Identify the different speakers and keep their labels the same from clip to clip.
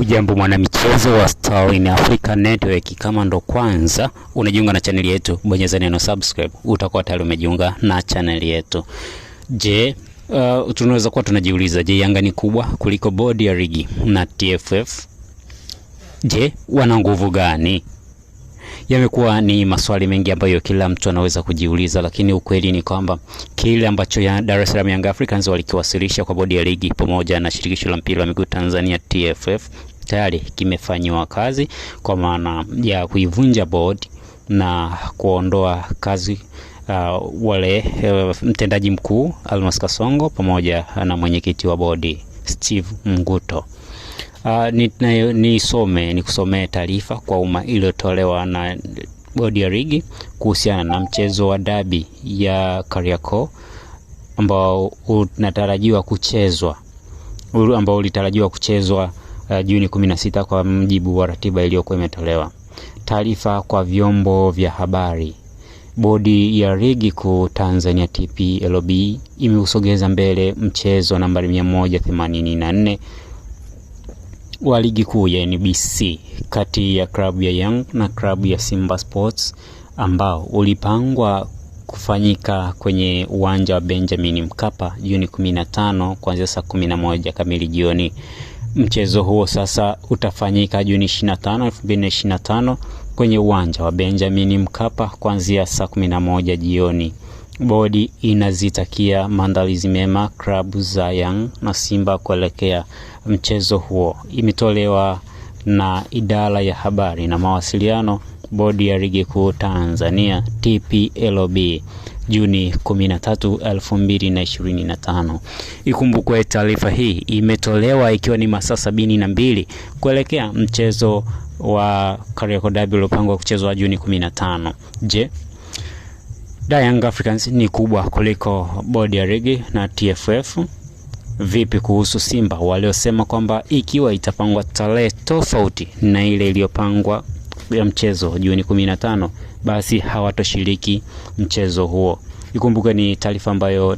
Speaker 1: Hujambo mwanamichezo wa Star Africa Network, kama ndo kwanza unajiunga na channel yetu, bonyeza neno subscribe, utakuwa tayari umejiunga na channel yetu. Je, tunaweza kuwa tunajiuliza, je, Yanga ni kubwa kuliko bodi ya ligi na TFF? Je, wana nguvu gani? Yamekuwa ni maswali mengi ambayo kila mtu anaweza kujiuliza, lakini ukweli ni kwamba kile ambacho ya Dar es Salaam Young Africans walikiwasilisha kwa bodi ya ligi pamoja na shirikisho la mpira wa miguu Tanzania TFF tayari kimefanywa kazi, kwa maana ya kuivunja bodi na kuondoa kazi mtendaji mkuu Almas Kasongo pamoja na mwenyekiti wa bodi Steve Mguto. Nikusomee taarifa kwa umma iliyotolewa na bodi ya ligi kuhusiana na mchezo wa dabi ya Kariakoo ambao ulitarajiwa kuchezwa Juni 16 kwa mjibu wa ratiba iliyokuwa imetolewa. Taarifa kwa vyombo vya habari. Bodi ya ligi kuu Tanzania TPLB imeusogeza mbele mchezo nambari 184 wa ligi kuu ya NBC kati ya klabu ya Young na klabu ya Simba Sports ambao ulipangwa kufanyika kwenye uwanja wa Benjamin Mkapa Juni 15 kuanzia saa 11 kamili jioni. Mchezo huo sasa utafanyika Juni 25, 2025 kwenye uwanja wa Benjamin Mkapa kuanzia saa 11 jioni. Bodi inazitakia maandalizi mema klabu za Young na Simba kuelekea mchezo huo. Imetolewa na idara ya habari na mawasiliano bodi ya ligi kuu Tanzania TPLB Juni 13, 2025. Ikumbukwe taarifa hii imetolewa ikiwa ni masaa 72 kuelekea mchezo wa Kariakoo Derby uliopangwa kuchezwa Juni 15. Je, Young Africans ni kubwa kuliko bodi ya ligi na TFF? Vipi kuhusu Simba waliosema kwamba ikiwa itapangwa tarehe tofauti na ile iliyopangwa ya mchezo Juni 15 basi hawatoshiriki mchezo huo? Ikumbuke ni taarifa ambayo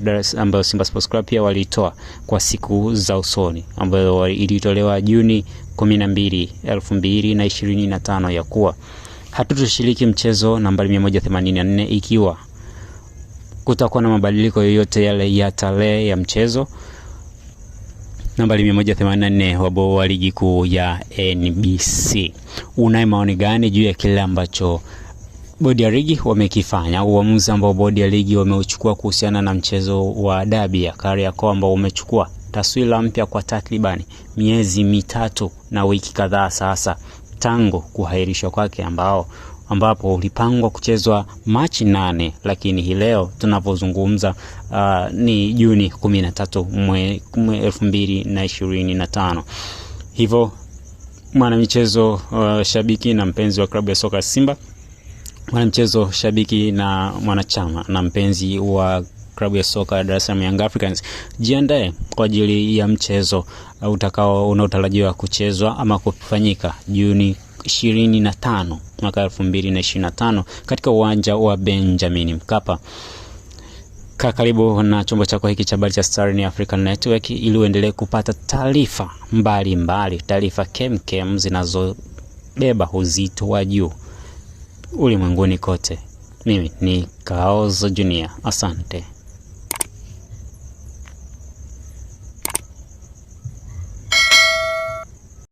Speaker 1: Simba Sports Club pia walitoa kwa siku za usoni, ambayo ilitolewa Juni 12, 2025 ya kuwa hatutoshiriki mchezo nambari 184 ikiwa kutakuwa na mabadiliko yoyote yale ya tarehe ya mchezo nambari 184 wa ligi kuu ya NBC. Unaye maoni gani juu ya kile ambacho bodi ya ligi wamekifanya, uamuzi ambao bodi ya ligi wameuchukua kuhusiana na mchezo wa dabi ya Kariakoo ambao umechukua taswira mpya kwa takribani miezi 3 na wiki kadhaa sasa tangu kuhairishwa kwake, ambapo ulipangwa kuchezwa Machi 8, lakini hii leo tunapozungumza ni Juni 13, 2025. Hivyo mwanamichezo shabiki na mpenzi wa klabu ya soka Simba, mwanamchezo shabiki na mwanachama na mpenzi wa klabu ya soka Dar es Salaam Young Africans, jiandae kwa ajili ya mchezo unaotarajiwa kuchezwa ama kufanyika Juni 25 mwaka 2025 katika uwanja wa Benjamin Mkapa. Karibu na chombo chako hiki cha habari cha Star African Network ili uendelee kupata taarifa mbalimbali, taarifa kemkem zinazobeba uzito wa juu ulimwenguni kote. Mimi ni Kaozo Junior. Asante.